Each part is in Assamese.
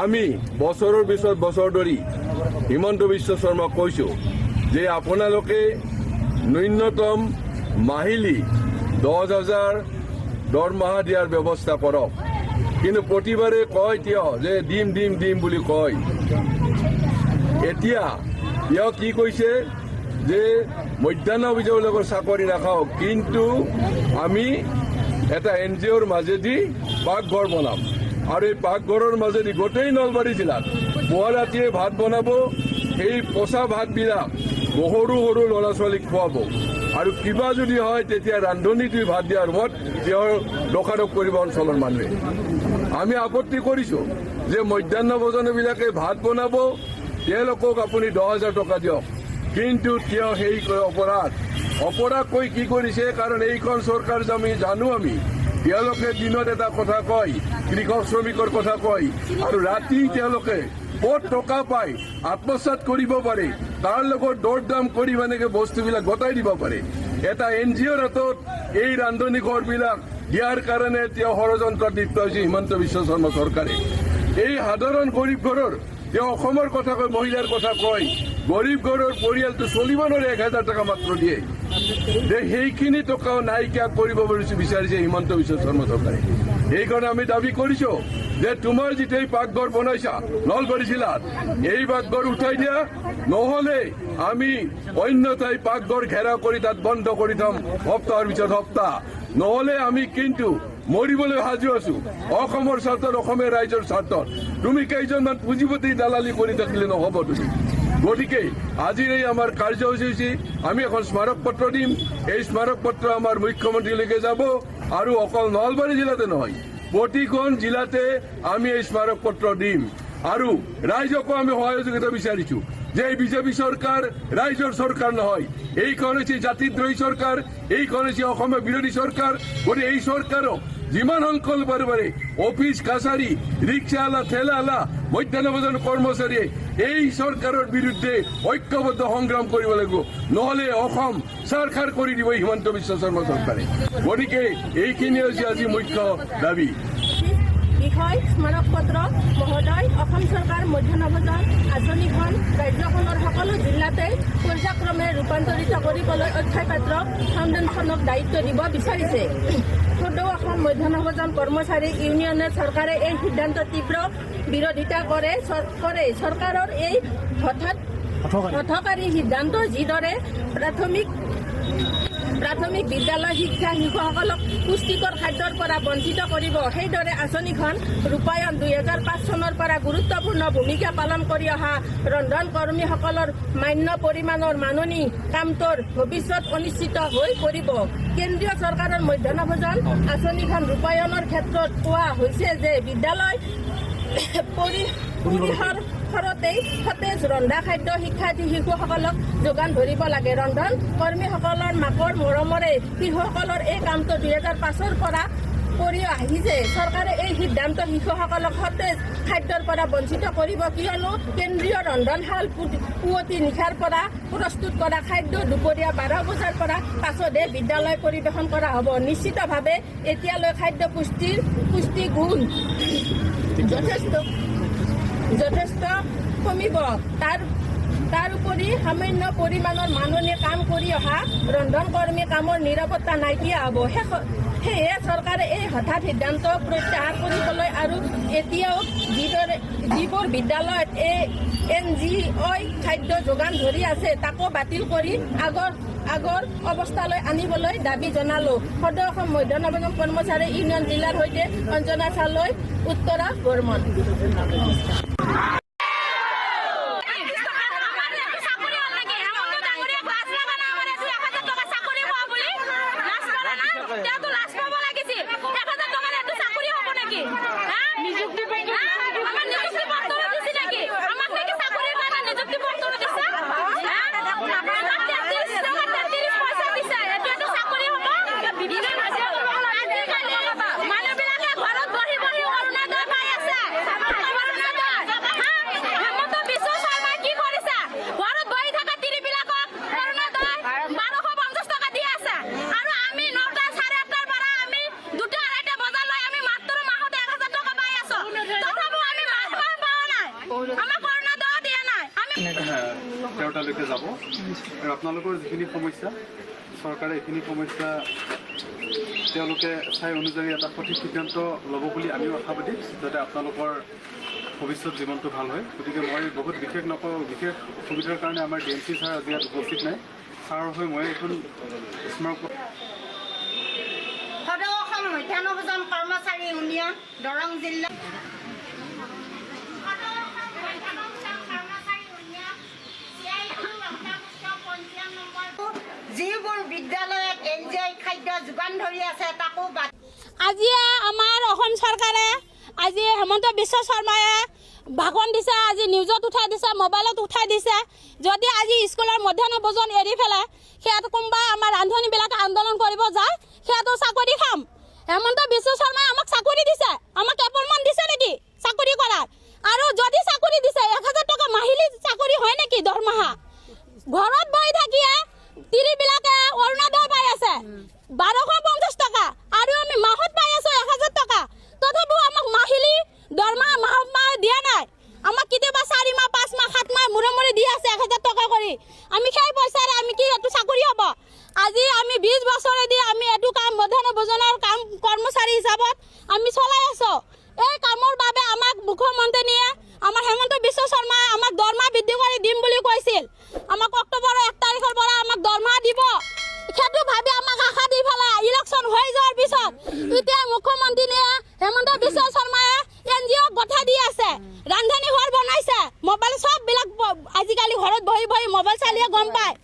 আমি বছৰৰ পিছত বছৰ ধৰি হিমন্ত বিশ্ব শৰ্মাক কৈছোঁ যে আপোনালোকে ন্যূনতম মাহিলী 10,000 দৰমহা দিয়াৰ ব্যৱস্থা কৰক। কিন্তু প্ৰতিবাৰে কয় তেওঁ যে দিম দিম দিম বুলি কয়। এতিয়া তেওঁ কি কৈছে যে মধ্যাহ্ন ভোজৰ চাকৰি নাখাওঁ, কিন্তু আমি এটা NGOৰ মাজেদি পাকঘৰ বনাম আৰু এই পাকঘৰৰ মাজেদি গোটেই নলবাৰী জিলাত পুৱা ৰাতিয়ে ভাত বনাব। সেই পচা ভাতবিলাক সৰু সৰু ল'ৰা ছোৱালীক খুৱাব আৰু কিবা যদি হয় তেতিয়া ৰান্ধনীত ভাত দিয়াৰ ৰুমত তেওঁৰ দোকানক কৰিব অঞ্চলৰ মানুহে। আমি আপত্তি কৰিছোঁ যে মধ্যাহ্ন ভোজনবিলাকে ভাত বনাব, তেওঁলোকক আপুনি 10,000 টকা দিয়ক, কিন্তু তেওঁ সেই অপৰাধ কৈ কি কৰিছে? কাৰণ এইখন চৰকাৰ আমি জানো, তেওঁলোকে দিনত এটা কথা কয়, কৃষক শ্ৰমিকৰ কথা কয়, আৰু ৰাতি তেওঁলোকে ক'ত টকা পায় আত্মসাৎ কৰিব পাৰে, তাৰ লগত দৰ দাম কৰি এনেকে বস্তুবিলাক গতাই দিব পাৰে। এটা NGOৰ হাতত এই ৰান্ধনী ঘৰবিলাক দিয়াৰ কাৰণে তেওঁ ষড়যন্ত্ৰত লিপ্ত হৈছে হিমন্ত বিশ্ব শৰ্মা চৰকাৰে। এই সাধাৰণ গৰীব ঘৰৰ তেওঁ অসমৰ কথা কয়, মহিলাৰ কথা কয়, গৰীব ঘৰৰ পৰিয়ালটো চলিব নোৱাৰে, 1,000 টকা মাত্ৰ দিয়ে। সেইখিনি টকাও নাইকিয়া কৰিব বিচাৰিছে হিমন্ত বিশ্ব শৰ্মা চৰকাৰে। সেইকাৰণে আমি দাবী কৰিছোঁ যে তোমাৰ যেতিয়া পাকঘৰ বনাইছা নলবাৰী জিলাত, এই পাকঘৰ উঠাই দিয়া, নহ'লে আমি অন্য ঠাই পাকঘৰ ঘেৰাও কৰি তাত বন্ধ কৰি থম সপ্তাহৰ পিছত সপ্তাহ। নহ'লে আমি কিন্তু মৰিবলৈ সাজু আছো অসমৰ স্বাৰ্থত, অসমীয়া ৰাইজৰ স্বাৰ্থত। তুমি কেইজনমান পুঁজিপতি দালালি কৰি থাকিলে নহ'ব তুমি। গতিকে আজিৰ এই আমাৰ কাৰ্যসূচী, আমি এখন স্মাৰক পত্ৰ দিম। এই স্মাৰক পত্ৰ আমাৰ মুখ্যমন্ত্ৰীলৈকে যাব আৰু অকল নলবাৰী জিলাতে নহয়, প্ৰতিখন জিলাতে আমি এই স্মাৰক পত্ৰ দিম। আৰু ৰাইজকো আমি সহযোগিতা বিচাৰিছোঁ যে এই বিজেপি চৰকাৰ ৰাইজৰ চৰকাৰ নহয়, এইখন হৈছে জাতিদ্ৰোহী চৰকাৰ, এইখন হৈছে অসমৰ বিৰোধী চৰকাৰ। গতিকে এই চৰকাৰক যিমান সংকল্প পাৰে অফিচ কাছাৰী, ৰিক্সাৱালা, ঠেলাৱালা, মধ্যাহ্ন ভোজন কৰ্মচাৰীয়ে এই চৰকাৰৰ বিৰুদ্ধে ঐক্যবদ্ধ সংগ্ৰাম কৰিব লাগিব, নহ'লে অসম চাৰখাৰ কৰি দিব হিমন্ত বিশ্ব শৰ্মা চৰকাৰে। গতিকে এইখিনি হৈছে আজি মুখ্য দাবী। বিষয় স্মাৰক পত্ৰ মহোদয়, অসম চৰকাৰ মধ্যাহ্ন ভোজন আঁচনিখন ৰাজ্যখনৰ সকলো জিলাতে পৰ্যায়ক্ৰমে ৰূপান্তৰিত কৰিবলৈ অক্ষয় পাত্ৰ ফাউণ্ডেশ্যনক দায়িত্ব দিব বিচাৰিছে। সদৌ অসম মধ্যাহ্ন ভোজন কৰ্মচাৰী ইউনিয়নে চৰকাৰে এই সিদ্ধান্ত তীব্ৰ বিৰোধিতা কৰে। চৰকাৰৰ এই হঠকাৰী সিদ্ধান্ত যিদৰে প্ৰাথমিক বিদ্যালয় শিক্ষা শিশুসকলক পুষ্টিকৰ খাদ্যৰ পৰা বঞ্চিত কৰিব, সেইদৰে আঁচনিখন ৰূপায়ণ 2005 চনৰ পৰা গুৰুত্বপূৰ্ণ ভূমিকা পালন কৰি অহা ৰন্ধন কৰ্মীসকলৰ মান্য পৰিমাণৰ মাননি কামটোৰ ভৱিষ্যত অনিশ্চিত হৈ পৰিব। কেন্দ্ৰীয় চৰকাৰৰ মধ্যাহ্ন ভোজন আঁচনিখন ৰূপায়ণৰ ক্ষেত্ৰত কোৱা হৈছে যে বিদ্যালয় পৰিসৰতেই সতেজ ৰন্ধা খাদ্য শিক্ষাৰ্থী শিশুসকলক যোগান ধৰিব লাগে। ৰন্ধন কৰ্মীসকলৰ মাকৰ মৰমৰে শিশুসকলৰ এই কামটো 2005 পৰা কৰি আহিছে। চৰকাৰে এই সিদ্ধান্ত শিশুসকলক সতেজ খাদ্যৰ পৰা বঞ্চিত কৰিব, কিয়নো কেন্দ্ৰীয় ৰন্ধনশাল পুৱতি নিশাৰ পৰা প্ৰস্তুত কৰা খাদ্য দুপৰীয়া 12 বজাৰ পৰা পাছতহে বিদ্যালয় পৰিৱেশন কৰা হ'ব। নিশ্চিতভাৱে এতিয়ালৈ খাদ্য পুষ্টি গুণ যথেষ্ট কমিব। তাৰোপৰি সামান্য পৰিমাণৰ মাননি কাম কৰি অহা ৰন্ধন কৰ্মী কামৰ নিৰাপত্তা নাইকিয়া হ'ব। সেয়ে চৰকাৰে এই হঠাৎ সিদ্ধান্ত প্ৰত্যাহাৰ কৰিবলৈ আৰু এতিয়াও যিবোৰ বিদ্যালয়ত NGOই খাদ্য যোগান ধৰি আছে তাকো বাতিল কৰি আগৰ অৱস্থালৈ আনিবলৈ দাবী জনালোঁ। সদৌ অসম মধ্যাহ্ন ভোজন কৰ্মচাৰী ইউনিয়ন জিলাৰ সৈতে অঞ্জনা চালৈ, উত্তৰা বৰ্মন। আমাক অৰুণোদয় দিয়া নাই। আমি 13টালৈকে যাব আৰু আপোনালোকৰ যিখিনি সমস্যা চৰকাৰে এইখিনি সমস্যা তেওঁলোকে চাই অনুযায়ী এটা সঠিক সিদ্ধান্ত ল'ব বুলি আমিও আশাবাদী যাতে আপোনালোকৰ ভৱিষ্যত জীৱনটো ভাল হয়। গতিকে মই বহুত বিশেষ নকওঁ, বিশেষ অসুবিধাৰ কাৰণে আমাৰ DMC ছাৰ আজি ইয়াত উপস্থিত নাই। ছাৰৰ হৈ মই এখন স্মাৰক সদৌ অসম মধ্যাহ্ন ভোজন কৰ্মচাৰী ইউনিয়ন দৰং জিলা যিবোৰ বিদ্যালয়ত NGO খাদ্য যোগান ধৰি আছে তাকো আজি আমাৰ অসম চৰকাৰে আজি হেমন্ত বিশ্ব শৰ্মায়ে ভাষণ দিছে, আজি নিউজত উঠাই দিছে, মোবাইলত উঠাই দিছে। যদি আজি স্কুলৰ মধ্যাহ্ন ভোজন এৰি পেলাই সিহঁত কোনোবাই আমাৰ ৰান্ধনীবিলাকে আন্দোলন কৰিব যায়, সিহঁতো চাকৰি খাম। হেমন্ত বিশ্ব শৰ্মাই আমাক চাকৰি দিছে, আমাক এপইণ্টমেণ্ট দিছে নেকি চাকৰি কৰাৰ? আৰু যদি চাকৰি দিছে 1000 টকা মাহিলী চাকৰি হয় নেকি দৰমহা? ঘৰত বহি থাকিয়ে তিৰিবিলাকে অৰুণোদয় পাই আছে 1250 টকা আৰু আমি মাহত পাই আছো 1000 টকা। তথাপিও আমাক মাহিলী দৰমহা মাহ দিয়া নাই। আমাক কেতিয়াবা 4 মাহ 5 মাহ 7 মাহ মূৰে দি আছে 1000 টকা কৰি। আমি সেই পইচাৰে আমি কি এইটো চাকৰি হ'ব? আজি আমি 20 বছৰে দি আমি এইটো কাম মধ্যাহ্ন ভোজনৰ কাম কৰ্মচাৰী হিচাপত আমি চলাই আছো। এই কামৰ বাবে আমাক মুখ্যমন্ত্ৰীয়ে আমাৰ হেমন্ত বিশ্ব শৰ্মাই আমাক দৰমহা বৃদ্ধি কৰি দিম বুলি কৈছিল। আমাক অক্টোবৰৰ 1 তাৰিখৰ পৰা আমাক দৰমহা দিব, সেইটো ভাবি আমাক আশা দি পেলাই ইলেকশ্যন হৈ যোৱাৰ পিছত এতিয়া মুখ্যমন্ত্ৰীয়ে হেমন্ত বিশ্ব শৰ্মাই NGO গঠাই দি আছে, ৰান্ধনী ঘৰ বনাইছে, মোবাইল চববিলাক আজিকালি ঘৰত বহি বহি মোবাইল চালিয়ে গম পায়।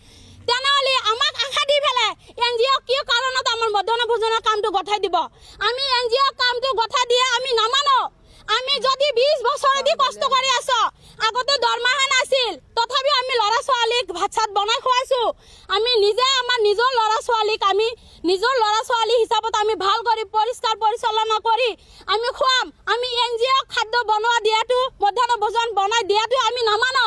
তেনেহ'লে আমাক আশা দি পেলাই NGO কি কাৰণত আমাৰ মধ্যাহ্ন ভোজনৰ কামটো গঠাই দিব? আমি NGO কামটো গঠাই দিয়ে আমি নামানো। আমি যদি 20 বছৰে দি কষ্ট কৰি আছো, আগতে দৰমহা নাছিল, তথাপিও আমি ল'ৰা ছোৱালীক ভাত চাত বনাই খুৱাইছো। আমি নিজে আমাৰ নিজৰ ল'ৰা ছোৱালীক আমি নিজৰ ল'ৰা ছোৱালী হিচাপত আমি ভাল কৰি পৰিষ্কাৰ পৰিচালনা কৰি আমি খুৱাম। আমি NGO খাদ্য বনোৱা দিয়াটো মধ্যাহ্ন ভোজন বনাই দিয়াটো আমি নামানো।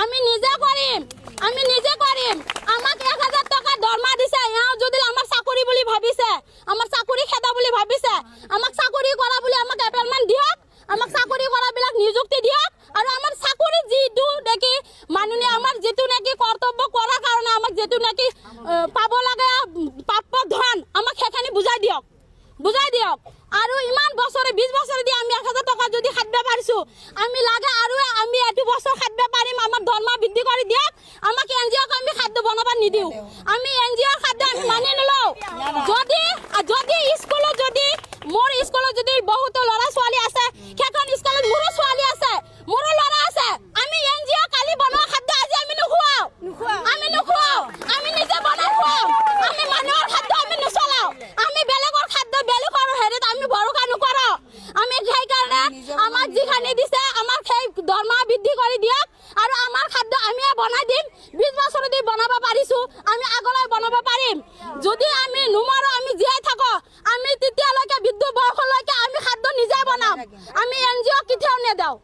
আমি নিজে কৰিম, আমি নিজে কৰিম। আমাক 1000 টকা দৰমহা দিছে, এওঁ যদি আমাৰ চাকৰি বুলি ভাবিছে, আমাৰ চাকৰি খেদা বুলি ভাবিছে, আমাক চাকৰি কৰা বুলি আমাক এপইণ্টমেণ্ট দিয়ক, আমাক চাকৰি কৰাবিলাক নিযুক্তি দিয়ক আৰু আমাৰ চাকৰি যিটো নেকি মাননীয় আমাৰ যিটো নেকি কৰ্তব্য কৰাৰ কাৰণে আমাক যিটো নেকি পাব লাগে প্ৰাপ্য ধন আমাক সেইখিনি বুজাই দিয়ক আৰু ইমান বছৰে 20 বছৰে দি আমি 1000 টকা যদি খাদ্য পাৰিছো, আমি লাগে আৰু আমি এইটো বছৰ খাদ্য পাৰিম। আমাৰ দৰমহা বৃদ্ধি কৰি দিয়ক। আমাক NGOক আমি খাদ্য বনাব নিদিওঁ। আমি NGOৰ খাদ্য আমি মানি নলওঁ। যদি স্কুলত যদি মোৰ স্কুলত যদি বহুতো ল'ৰা ছোৱালী আছে, সেইখন স্কুলত মোৰো ছোৱালী আছে, মোৰো ল'ৰা আছে, আমি NGO কালি বনোৱা খাদ্য আজি আমি নুখুৱাওঁ। আমি নিজে বনাই খুৱাম। আমি মানুহৰ খাদ্য আমি নচলাওঁ। আমি বেলেগৰ খাদ্য বেলেগৰ হেৰিত আমি ভৰসা নকৰোঁ। আমি সেইকাৰণে আমাক যিখিনি দিছে আমাক সেই দৰমহা বৃদ্ধি কৰি দিয়ক আৰু আমাৰ খাদ্য আমিয়ে বনাই দিম। 20 বছৰ দি বনাব পাৰিছো, আমি আগলৈ বনাব পাৰিম। যদি আমি নুমাৰো, আমি জীয়াই থাকো, আমি তেতিয়ালৈকে বৃদ্ধ বয়সলৈকে আমি খাদ্য নিজে বনাম। আমি NGO কেতিয়াও নেদাওঁ।